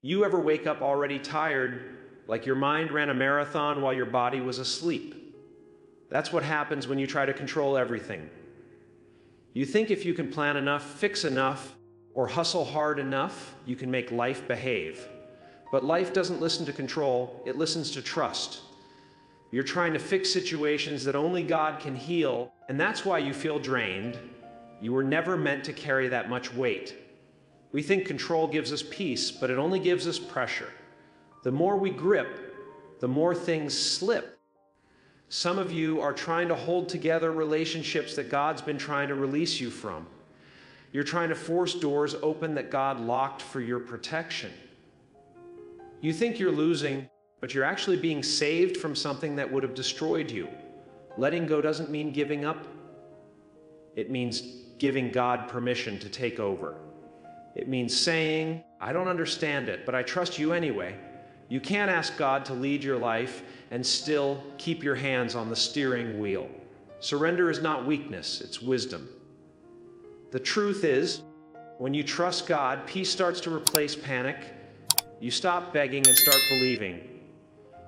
You ever wake up already tired, like your mind ran a marathon while your body was asleep? That's what happens when you try to control everything. You think if you can plan enough, fix enough, or hustle hard enough, you can make life behave. But life doesn't listen to control, it listens to trust. You're trying to fix situations that only God can heal, and that's why you feel drained. You were never meant to carry that much weight. We think control gives us peace, but it only gives us pressure. The more we grip, the more things slip. Some of you are trying to hold together relationships that God's been trying to release you from. You're trying to force doors open that God locked for your protection. You think you're losing, but you're actually being saved from something that would have destroyed you. Letting go doesn't mean giving up. It means giving God permission to take over. It means saying, I don't understand it, but I trust you anyway. You can't ask God to lead your life and still keep your hands on the steering wheel. Surrender is not weakness, it's wisdom. The truth is, when you trust God, peace starts to replace panic. You stop begging and start believing.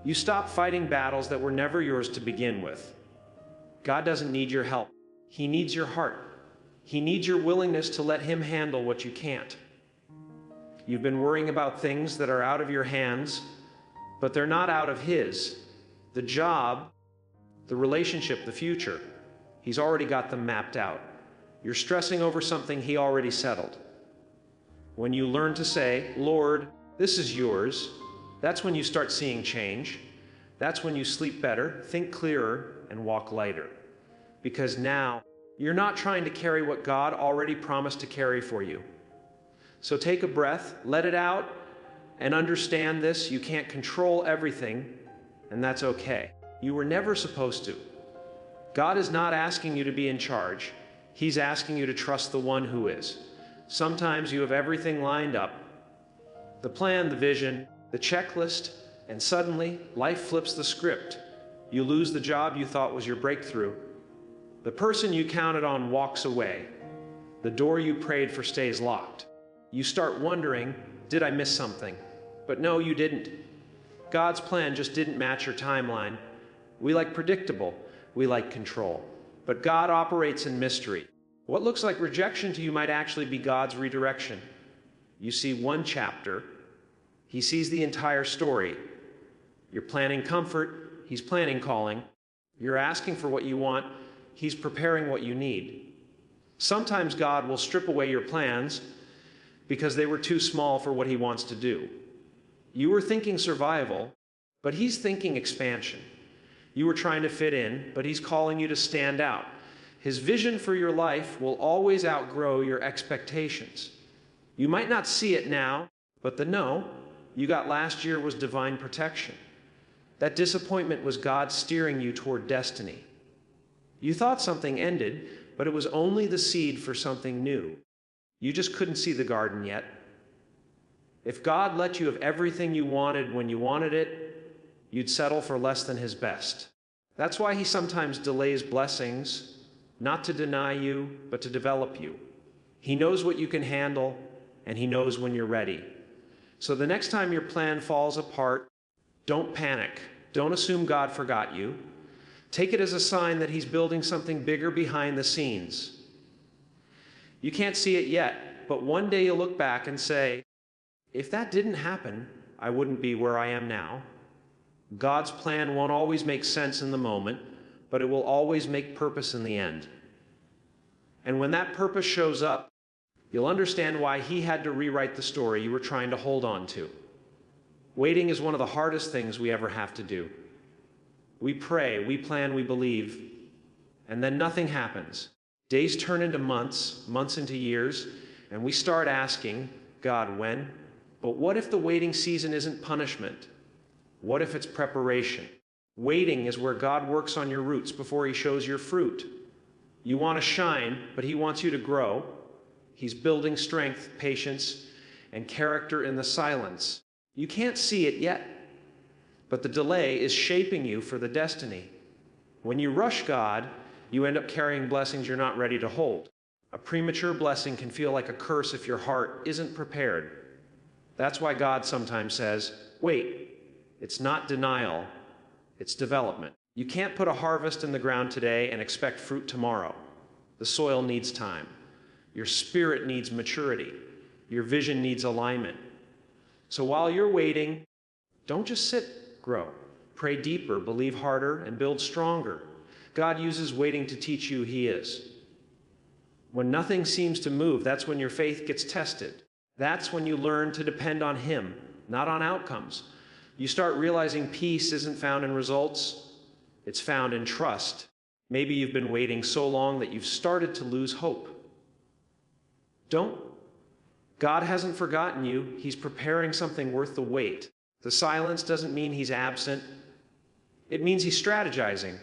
You stop fighting battles that were never yours to begin with. God doesn't need your help. He needs your heart. He needs your willingness to let Him handle what you can't. You've been worrying about things that are out of your hands, but they're not out of His. The job, the relationship, the future, He's already got them mapped out. You're stressing over something He already settled. When you learn to say, Lord, this is yours, that's when you start seeing change. That's when you sleep better, think clearer, and walk lighter. Because now, you're not trying to carry what God already promised to carry for you. So take a breath, let it out, and understand this: you can't control everything, and that's okay. You were never supposed to. God is not asking you to be in charge. He's asking you to trust the one who is. Sometimes you have everything lined up, the plan, the vision, the checklist, and suddenly life flips the script. You lose the job you thought was your breakthrough. The person you counted on walks away. The door you prayed for stays locked. You start wondering, did I miss something? But no, you didn't. God's plan just didn't match your timeline. We like predictable. We like control. But God operates in mystery. What looks like rejection to you might actually be God's redirection. You see one chapter. He sees the entire story. You're planning comfort. He's planning calling. You're asking for what you want. He's preparing what you need. Sometimes God will strip away your plans because they were too small for what He wants to do. You were thinking survival, but He's thinking expansion. You were trying to fit in, but He's calling you to stand out. His vision for your life will always outgrow your expectations. You might not see it now, but the no you got last year was divine protection. That disappointment was God steering you toward destiny. You thought something ended, but it was only the seed for something new. You just couldn't see the garden yet. If God let you have everything you wanted when you wanted it, you'd settle for less than His best. That's why He sometimes delays blessings, not to deny you, but to develop you. He knows what you can handle, and He knows when you're ready. So the next time your plan falls apart, don't panic. Don't assume God forgot you. Take it as a sign that He's building something bigger behind the scenes. You can't see it yet, but one day you'll look back and say, if that didn't happen, I wouldn't be where I am now. God's plan won't always make sense in the moment, but it will always make purpose in the end. And when that purpose shows up, you'll understand why He had to rewrite the story you were trying to hold on to. Waiting is one of the hardest things we ever have to do. We pray, we plan, we believe, and then nothing happens. Days turn into months, months into years, and we start asking, God, when? But what if the waiting season isn't punishment? What if it's preparation? Waiting is where God works on your roots before He shows your fruit. You want to shine, but He wants you to grow. He's building strength, patience, and character in the silence. You can't see it yet, but the delay is shaping you for the destiny. When you rush God, you end up carrying blessings you're not ready to hold. A premature blessing can feel like a curse if your heart isn't prepared. That's why God sometimes says, wait, it's not denial, it's development. You can't put a harvest in the ground today and expect fruit tomorrow. The soil needs time. Your spirit needs maturity. Your vision needs alignment. So while you're waiting, don't just sit, grow. Pray deeper, believe harder, and build stronger. God uses waiting to teach you He is. When nothing seems to move, that's when your faith gets tested. That's when you learn to depend on Him, not on outcomes. You start realizing peace isn't found in results, it's found in trust. Maybe you've been waiting so long that you've started to lose hope. Don't. God hasn't forgotten you. He's preparing something worth the wait. The silence doesn't mean He's absent. It means He's strategizing.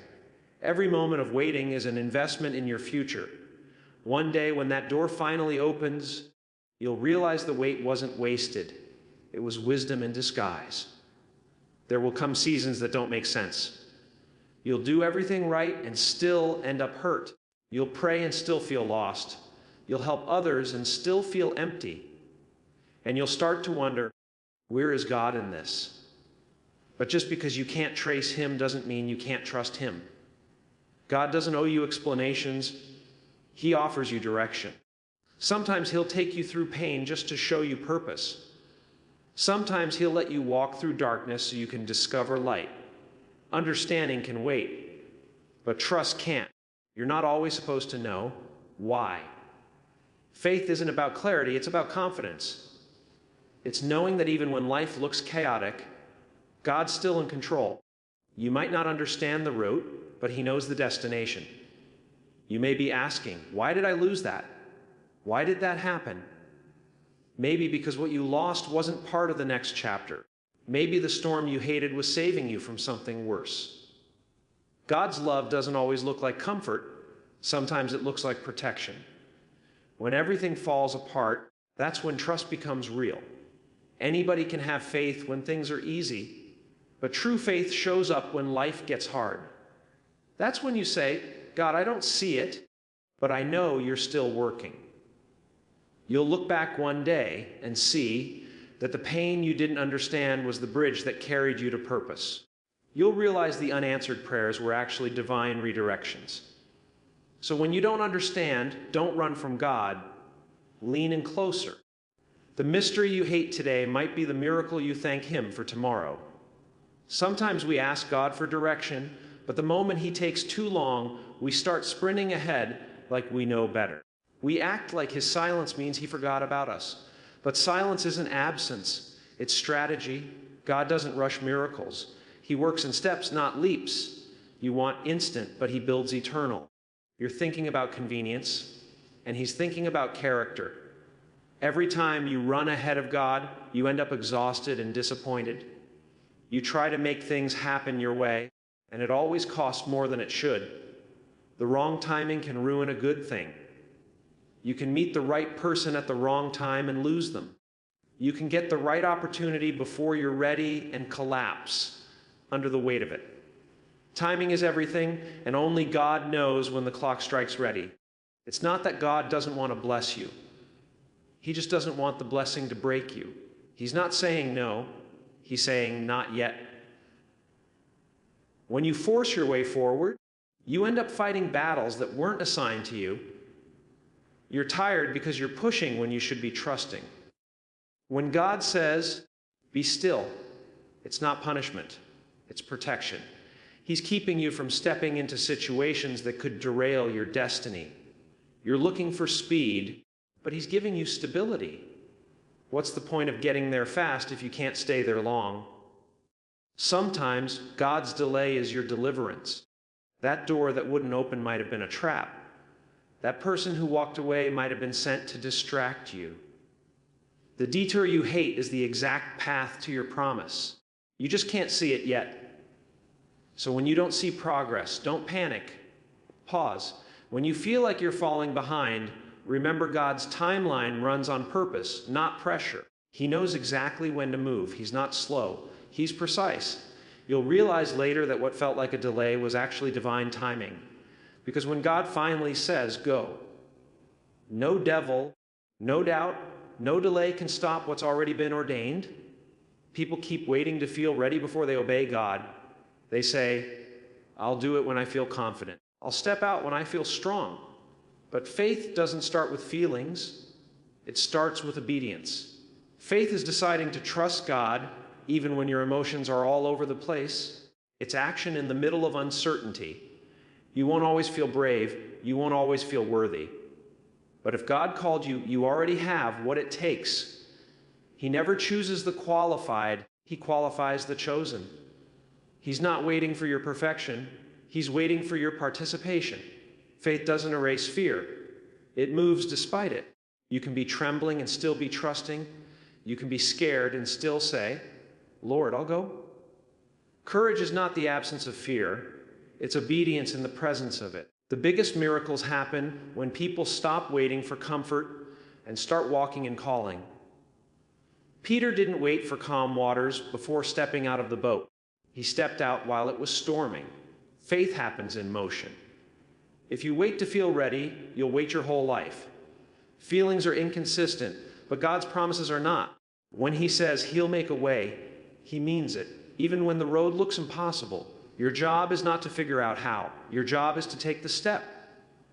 Every moment of waiting is an investment in your future. One day, when that door finally opens, you'll realize the wait wasn't wasted. It was wisdom in disguise. There will come seasons that don't make sense. You'll do everything right and still end up hurt. You'll pray and still feel lost. You'll help others and still feel empty. And you'll start to wonder, where is God in this? But just because you can't trace Him doesn't mean you can't trust Him. God doesn't owe you explanations. He offers you direction. Sometimes He'll take you through pain just to show you purpose. Sometimes He'll let you walk through darkness so you can discover light. Understanding can wait, but trust can't. You're not always supposed to know why. Faith isn't about clarity, it's about confidence. It's knowing that even when life looks chaotic, God's still in control. You might not understand the route, but He knows the destination. You may be asking, why did I lose that? Why did that happen? Maybe because what you lost wasn't part of the next chapter. Maybe the storm you hated was saving you from something worse. God's love doesn't always look like comfort. Sometimes it looks like protection. When everything falls apart, that's when trust becomes real. Anybody can have faith when things are easy, but true faith shows up when life gets hard. That's when you say, God, I don't see it, but I know you're still working. You'll look back one day and see that the pain you didn't understand was the bridge that carried you to purpose. You'll realize the unanswered prayers were actually divine redirections. So when you don't understand, don't run from God. Lean in closer. The mystery you hate today might be the miracle you thank Him for tomorrow. Sometimes we ask God for direction, but the moment He takes too long, we start sprinting ahead like we know better. We act like His silence means He forgot about us. But silence isn't absence, it's strategy. God doesn't rush miracles. He works in steps, not leaps. You want instant, but He builds eternal. You're thinking about convenience, and He's thinking about character. Every time you run ahead of God, you end up exhausted and disappointed. You try to make things happen your way, and it always costs more than it should. The wrong timing can ruin a good thing. You can meet the right person at the wrong time and lose them. You can get the right opportunity before you're ready and collapse under the weight of it. Timing is everything, and only God knows when the clock strikes ready. It's not that God doesn't want to bless you. He just doesn't want the blessing to break you. He's not saying no. He's saying not yet. When you force your way forward, you end up fighting battles that weren't assigned to you. You're tired because you're pushing when you should be trusting. When God says, be still, it's not punishment, it's protection. He's keeping you from stepping into situations that could derail your destiny. You're looking for speed, but He's giving you stability. What's the point of getting there fast if you can't stay there long? Sometimes God's delay is your deliverance. That door that wouldn't open might have been a trap. That person who walked away might have been sent to distract you. The detour you hate is the exact path to your promise. You just can't see it yet. So when you don't see progress, don't panic. Pause. When you feel like you're falling behind, remember God's timeline runs on purpose, not pressure. He knows exactly when to move. He's not slow. He's precise. You'll realize later that what felt like a delay was actually divine timing. Because when God finally says, go, no devil, no doubt, No delay can stop what's already been ordained. People keep waiting to feel ready before they obey God. They say, I'll do it when I feel confident. I'll step out when I feel strong. But faith doesn't start with feelings. It starts with obedience. Faith is deciding to trust God even when your emotions are all over the place. It's action in the middle of uncertainty. You won't always feel brave. You won't always feel worthy. But if God called you, you already have what it takes. He never chooses the qualified. He qualifies the chosen. He's not waiting for your perfection. He's waiting for your participation. Faith doesn't erase fear. It moves despite it. You can be trembling and still be trusting. You can be scared and still say, Lord, I'll go. Courage is not the absence of fear. It's obedience in the presence of it. The biggest miracles happen when people stop waiting for comfort and start walking in calling. Peter didn't wait for calm waters before stepping out of the boat. He stepped out while it was storming. Faith happens in motion. If you wait to feel ready, you'll wait your whole life. Feelings are inconsistent, but God's promises are not. When He says He'll make a way, He means it. Even when the road looks impossible, your job is not to figure out how. Your job is to take the step.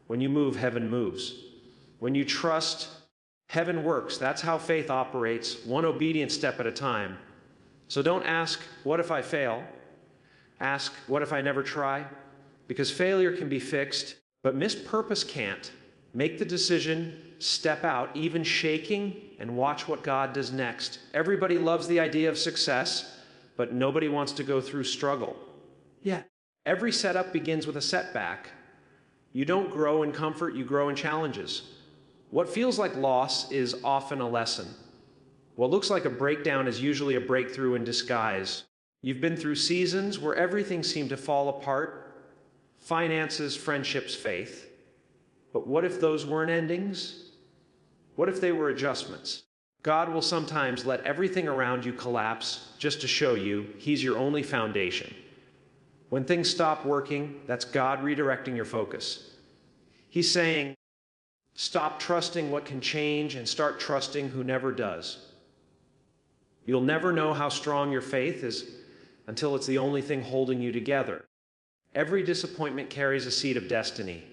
When you move, heaven moves. When you trust, heaven works. That's how faith operates, one obedient step at a time. So don't ask, what if I fail? Ask, what if I never try? Because failure can be fixed, but missed purpose can't. Make the decision, step out, even shaking, and watch what God does next. Everybody loves the idea of success, but nobody wants to go through struggle. Yeah, every setup begins with a setback. You don't grow in comfort, you grow in challenges. What feels like loss is often a lesson. What looks like a breakdown is usually a breakthrough in disguise. You've been through seasons where everything seemed to fall apart: finances, friendships, faith. But what if those weren't endings? What if they were adjustments? God will sometimes let everything around you collapse just to show you He's your only foundation. When things stop working, that's God redirecting your focus. He's saying, stop trusting what can change and start trusting who never does. You'll never know how strong your faith is until it's the only thing holding you together. Every disappointment carries a seed of destiny.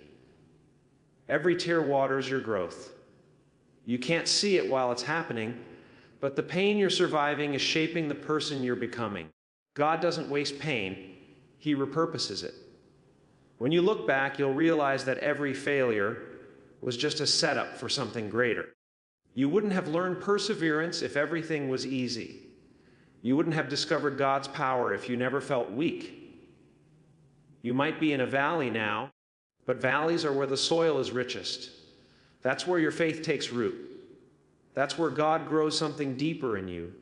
Every tear waters your growth. You can't see it while it's happening, but the pain you're surviving is shaping the person you're becoming. God doesn't waste pain. He repurposes it. When you look back, you'll realize that every failure was just a setup for something greater. You wouldn't have learned perseverance if everything was easy. You wouldn't have discovered God's power if you never felt weak. You might be in a valley now, but valleys are where the soil is richest. That's where your faith takes root. That's where God grows something deeper in you.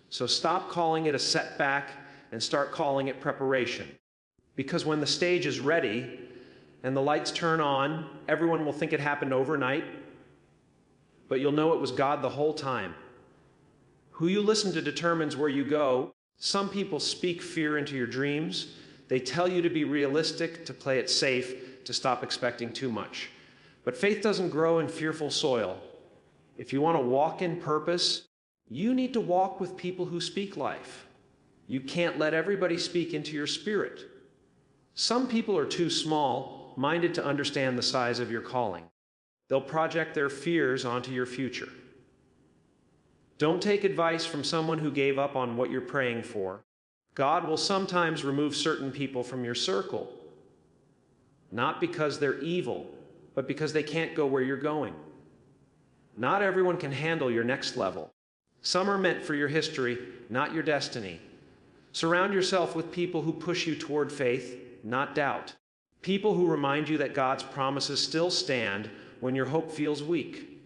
So stop calling it a setback and start calling it preparation. Because when the stage is ready and the lights turn on, everyone will think it happened overnight, but you'll know it was God the whole time. Who you listen to determines where you go. Some people speak fear into your dreams. They tell you to be realistic, to play it safe, to stop expecting too much. But faith doesn't grow in fearful soil. If you want to walk in purpose, you need to walk with people who speak life. You can't let everybody speak into your spirit. Some people are too small-minded to understand the size of your calling. They'll project their fears onto your future. Don't take advice from someone who gave up on what you're praying for. God will sometimes remove certain people from your circle, not because they're evil, but because they can't go where you're going. Not everyone can handle your next level. Some are meant for your history, not your destiny. Surround yourself with people who push you toward faith, not doubt. People who remind you that God's promises still stand when your hope feels weak.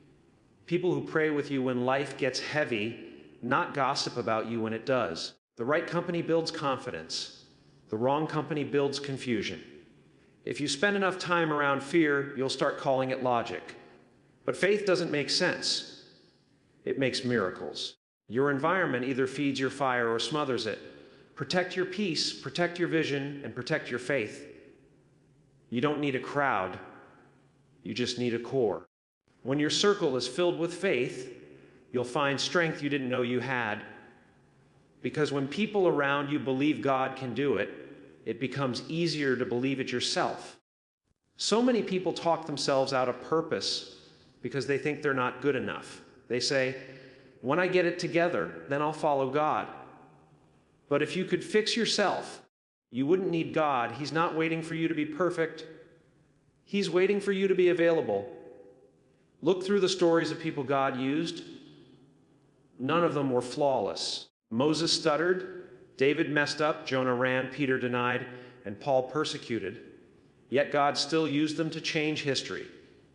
People who pray with you when life gets heavy, not gossip about you when it does. The right company builds confidence. The wrong company builds confusion. If you spend enough time around fear, you'll start calling it logic. But faith doesn't make sense. It makes miracles. Your environment either feeds your fire or smothers it. Protect your peace, protect your vision, and protect your faith. You don't need a crowd. You just need a core. When your circle is filled with faith, You'll find strength you didn't know you had. Because when people around you believe God can do it, it becomes easier to believe it yourself. So many people talk themselves out of purpose because they think they're not good enough. They say, when I get it together, then I'll follow God. But if you could fix yourself, you wouldn't need God. He's not waiting for you to be perfect. He's waiting for you to be available. Look through the stories of people God used. None of them were flawless. Moses stuttered, David messed up, Jonah ran, Peter denied, and Paul persecuted. Yet God still used them to change history.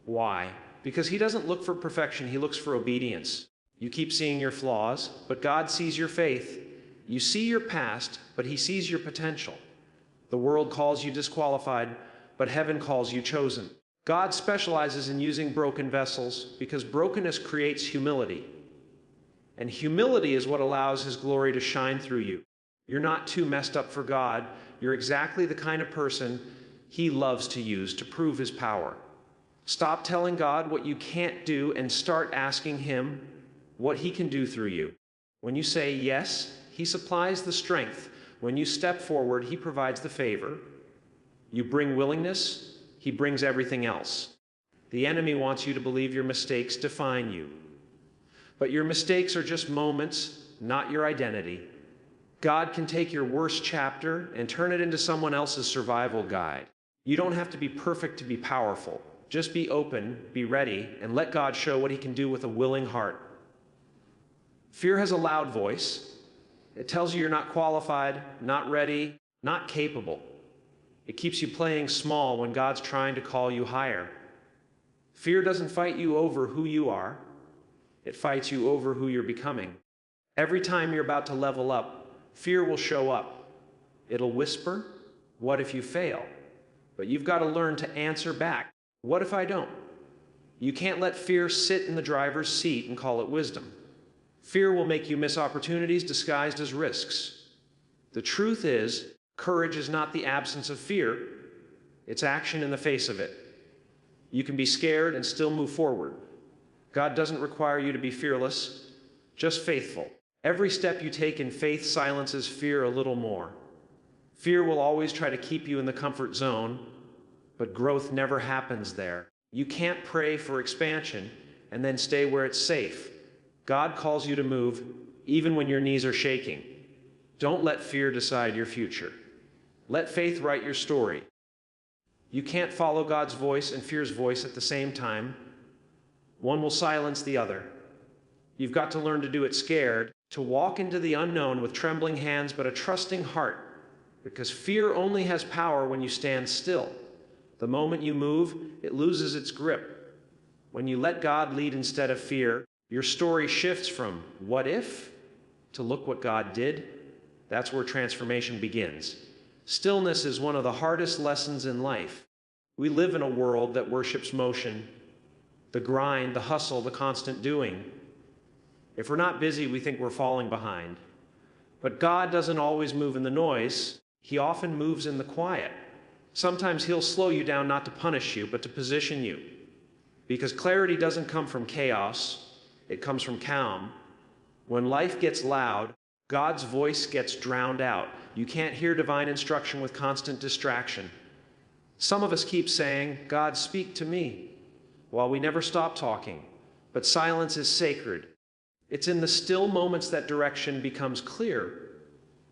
Why? Because he doesn't look for perfection, he looks for obedience. You keep seeing your flaws, but God sees your faith. You see your past, but he sees your potential. The world calls you disqualified, but heaven calls you chosen. God specializes in using broken vessels because brokenness creates humility. And humility is what allows his glory to shine through you. You're not too messed up for God. You're exactly the kind of person he loves to use to prove his power. Stop telling God what you can't do and start asking him what he can do through you. When you say yes, he supplies the strength. When you step forward, he provides the favor. You bring willingness, he brings everything else. The enemy wants you to believe your mistakes define you. But your mistakes are just moments, not your identity. God can take your worst chapter and turn it into someone else's survival guide. You don't have to be perfect to be powerful. Just be open, be ready, and let God show what he can do with a willing heart. Fear has a loud voice. It tells you you're not qualified, not ready, not capable. It keeps you playing small when God's trying to call you higher. Fear doesn't fight you over who you are. It fights you over who you're becoming. Every time you're about to level up, fear will show up. It'll whisper, "What if you fail?" But you've got to learn to answer back, "What if I don't?" You can't let fear sit in the driver's seat and call it wisdom. Fear will make you miss opportunities disguised as risks. The truth is, courage is not the absence of fear. It's action in the face of it. You can be scared and still move forward. God doesn't require you to be fearless, just faithful. Every step you take in faith silences fear a little more. Fear will always try to keep you in the comfort zone, but growth never happens there. You can't pray for expansion and then stay where it's safe. God calls you to move even when your knees are shaking. Don't let fear decide your future. Let faith write your story. You can't follow God's voice and fear's voice at the same time. One will silence the other. You've got to learn to do it scared, to walk into the unknown with trembling hands but a trusting heart, because fear only has power when you stand still. The moment you move, it loses its grip. When you let God lead instead of fear, your story shifts from "what if" to "look what God did." That's where transformation begins. Stillness is one of the hardest lessons in life. We live in a world that worships motion, the grind, the hustle, the constant doing. If we're not busy, we think we're falling behind. But God doesn't always move in the noise. He often moves in the quiet. Sometimes he'll slow you down not to punish you, but to position you. Because clarity doesn't come from chaos, it comes from calm. When life gets loud, God's voice gets drowned out. You can't hear divine instruction with constant distraction. Some of us keep saying, "God, speak to me," while we never stop talking. But silence is sacred. It's in the still moments that direction becomes clear.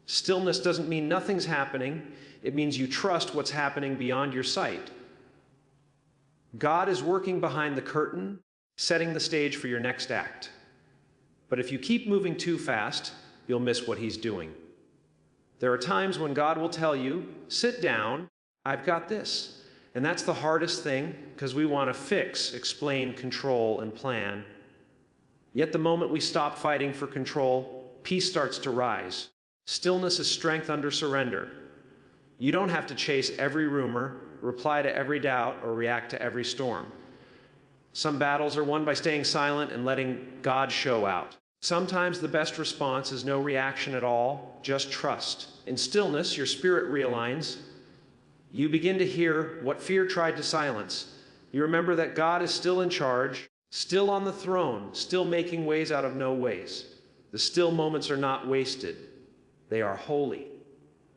Stillness doesn't mean nothing's happening. It means you trust what's happening beyond your sight. God is working behind the curtain, setting the stage for your next act. But if you keep moving too fast, you'll miss what he's doing. There are times when God will tell you, "Sit down, I've got this." And that's the hardest thing, because we want to fix, explain, control, and plan. Yet the moment we stop fighting for control, peace starts to rise. Stillness is strength under surrender. You don't have to chase every rumor, reply to every doubt, or react to every storm. Some battles are won by staying silent and letting God show out. Sometimes the best response is no reaction at all, just trust. In stillness, your spirit realigns. You begin to hear what fear tried to silence. You remember that God is still in charge. still on the throne, still making ways out of no ways. The still moments are not wasted. They are holy.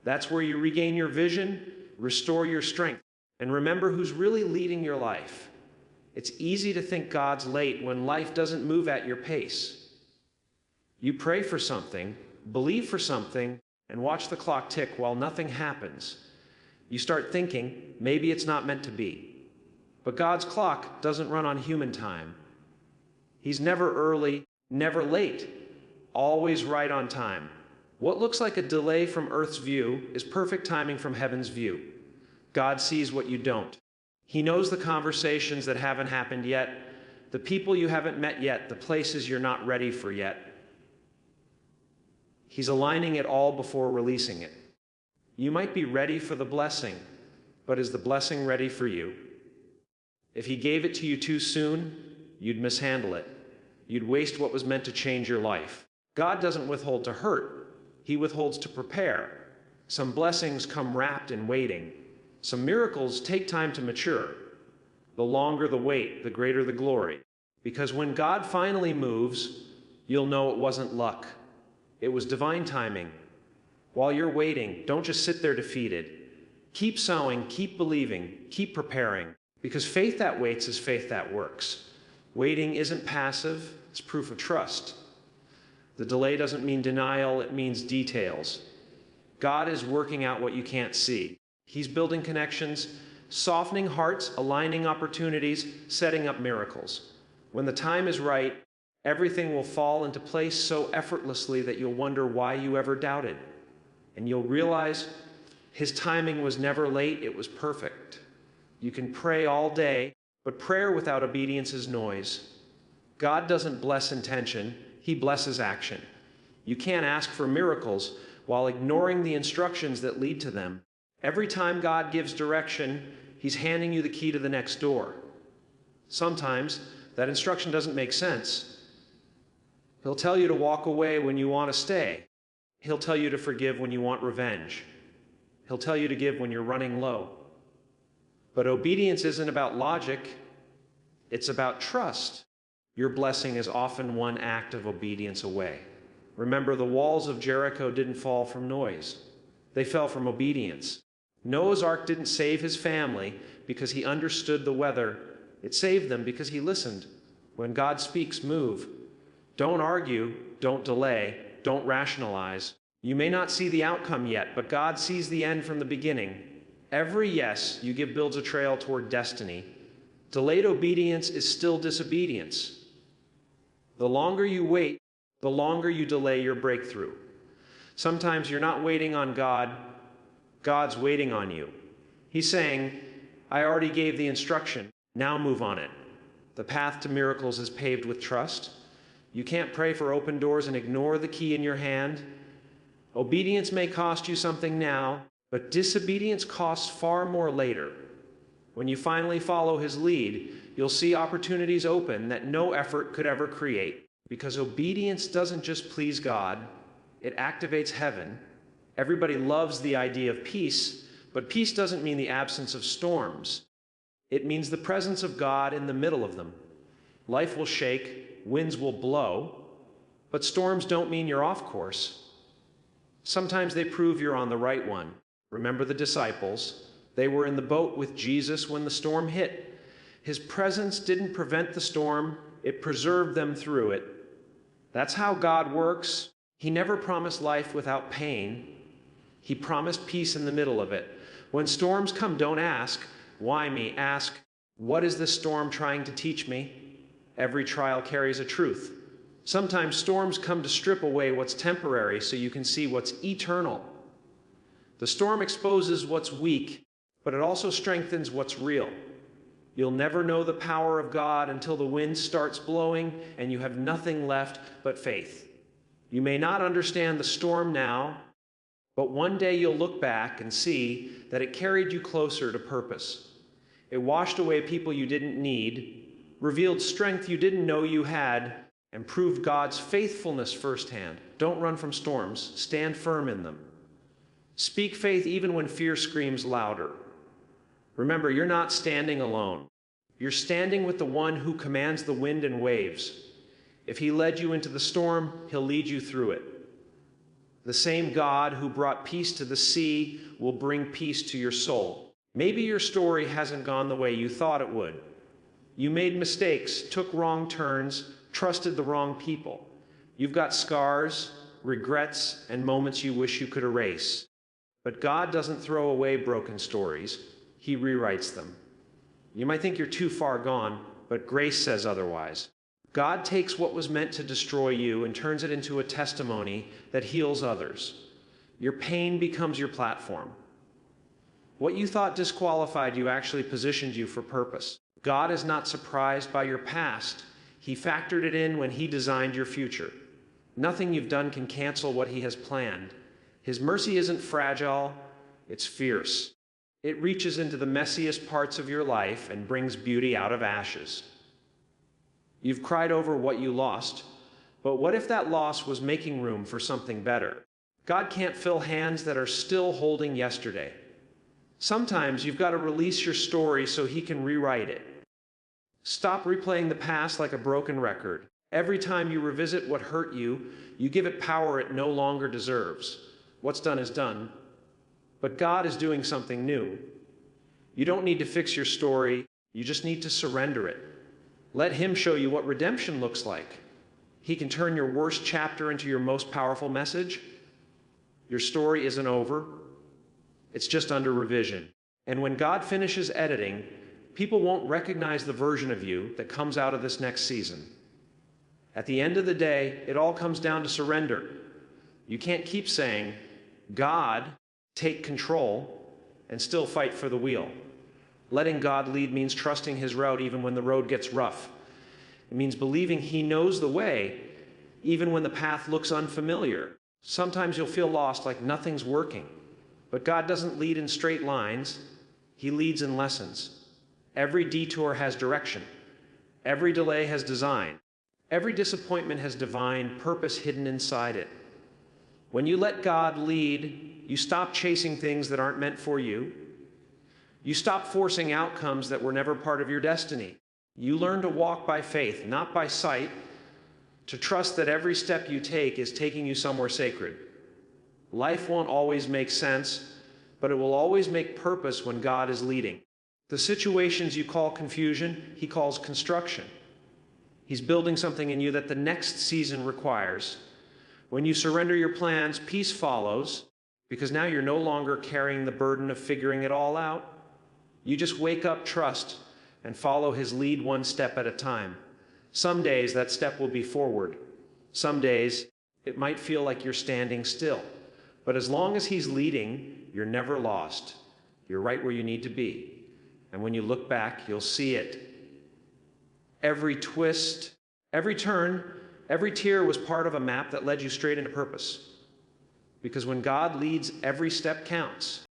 That's where you regain your vision, restore your strength, and remember who's really leading your life. It's easy to think God's late when life doesn't move at your pace. You pray for something, believe for something, and watch the clock tick while nothing happens. You start thinking, maybe it's not meant to be. But God's clock doesn't run on human time. He's never early, never late, always right on time. What looks like a delay from Earth's view is perfect timing from heaven's view. God sees what you don't. He knows the conversations that haven't happened yet, the people you haven't met yet, the places you're not ready for yet. He's aligning it all before releasing it. You might be ready for the blessing, but is the blessing ready for you? If he gave it to you too soon, you'd mishandle it. You'd waste what was meant to change your life. God doesn't withhold to hurt. He withholds to prepare. Some blessings come wrapped in waiting. Some miracles take time to mature. The longer the wait, the greater the glory. Because when God finally moves, you'll know it wasn't luck. It was divine timing. While you're waiting, don't just sit there defeated. Keep sowing, keep believing, keep preparing. Because faith that waits is faith that works. Waiting isn't passive, it's proof of trust. The delay doesn't mean denial, it means details. God is working out what you can't see. He's building connections, softening hearts, aligning opportunities, setting up miracles. When the time is right, everything will fall into place so effortlessly that you'll wonder why you ever doubted. And you'll realize his timing was never late, it was perfect. You can pray all day, but prayer without obedience is noise. God doesn't bless intention, he blesses action. You can't ask for miracles while ignoring the instructions that lead to them. Every time God gives direction, he's handing you the key to the next door. Sometimes that instruction doesn't make sense. He'll tell you to walk away when you want to stay. He'll tell you to forgive when you want revenge. He'll tell you to give when you're running low. But obedience isn't about logic, it's about trust. Your blessing is often one act of obedience away. Remember, the walls of Jericho didn't fall from noise. They fell from obedience. Noah's ark didn't save his family because he understood the weather. It saved them because he listened. When God speaks, move. Don't argue, don't delay, don't rationalize. You may not see the outcome yet, but God sees the end from the beginning. Every yes you give builds a trail toward destiny. Delayed obedience is still disobedience. The longer you wait, the longer you delay your breakthrough. Sometimes you're not waiting on God, God's waiting on you. He's saying, I already gave the instruction, now move on it. The path to miracles is paved with trust. You can't pray for open doors and ignore the key in your hand. Obedience may cost you something now, but disobedience costs far more later. When you finally follow his lead, you'll see opportunities open that no effort could ever create. Because obedience doesn't just please God, it activates heaven. Everybody loves the idea of peace, but peace doesn't mean the absence of storms. It means the presence of God in the middle of them. Life will shake, winds will blow, but storms don't mean you're off course. Sometimes they prove you're on the right one. Remember the disciples. They were in the boat with Jesus when the storm hit. His presence didn't prevent the storm, it preserved them through it. That's how God works. He never promised life without pain. He promised peace in the middle of it. When storms come, don't ask, why me? Ask, what is this storm trying to teach me? Every trial carries a truth. Sometimes storms come to strip away what's temporary so you can see what's eternal. The storm exposes what's weak, but it also strengthens what's real. You'll never know the power of God until the wind starts blowing and you have nothing left but faith. You may not understand the storm now, but one day you'll look back and see that it carried you closer to purpose. It washed away people you didn't need, revealed strength you didn't know you had, and proved God's faithfulness firsthand. Don't run from storms. Stand firm in them. Speak faith even when fear screams louder. Remember, you're not standing alone. You're standing with the one who commands the wind and waves. If he led you into the storm, he'll lead you through it. The same God who brought peace to the sea will bring peace to your soul. Maybe your story hasn't gone the way you thought it would. You made mistakes, took wrong turns, trusted the wrong people. You've got scars, regrets, and moments you wish you could erase. But God doesn't throw away broken stories. He rewrites them. You might think you're too far gone, but grace says otherwise. God takes what was meant to destroy you and turns it into a testimony that heals others. Your pain becomes your platform. What you thought disqualified you actually positioned you for purpose. God is not surprised by your past. He factored it in when he designed your future. Nothing you've done can cancel what he has planned. His mercy isn't fragile, it's fierce. It reaches into the messiest parts of your life and brings beauty out of ashes. You've cried over what you lost, but what if that loss was making room for something better? God can't fill hands that are still holding yesterday. Sometimes you've got to release your story so he can rewrite it. Stop replaying the past like a broken record. Every time you revisit what hurt you, you give it power it no longer deserves. What's done is done. But God is doing something new. You don't need to fix your story, you just need to surrender it. Let him show you what redemption looks like. He can turn your worst chapter into your most powerful message. Your story isn't over. It's just under revision. And when God finishes editing, people won't recognize the version of you that comes out of this next season. At the end of the day, it all comes down to surrender. You can't keep saying, God, take control, and still fight for the wheel. Letting God lead means trusting his route even when the road gets rough. It means believing he knows the way, even when the path looks unfamiliar. Sometimes you'll feel lost, like nothing's working. But God doesn't lead in straight lines. He leads in lessons. Every detour has direction. Every delay has design. Every disappointment has divine purpose hidden inside it. When you let God lead, you stop chasing things that aren't meant for you. You stop forcing outcomes that were never part of your destiny. You learn to walk by faith, not by sight, to trust that every step you take is taking you somewhere sacred. Life won't always make sense, but it will always make purpose when God is leading. The situations you call confusion, he calls construction. He's building something in you that the next season requires. When you surrender your plans, peace follows, because now you're no longer carrying the burden of figuring it all out. You just wake up, trust, and follow his lead one step at a time. Some days that step will be forward. Some days it might feel like you're standing still. But as long as he's leading, you're never lost. You're right where you need to be. And when you look back, you'll see it. Every twist, every turn, every tear was part of a map that led you straight into purpose. Because when God leads, every step counts.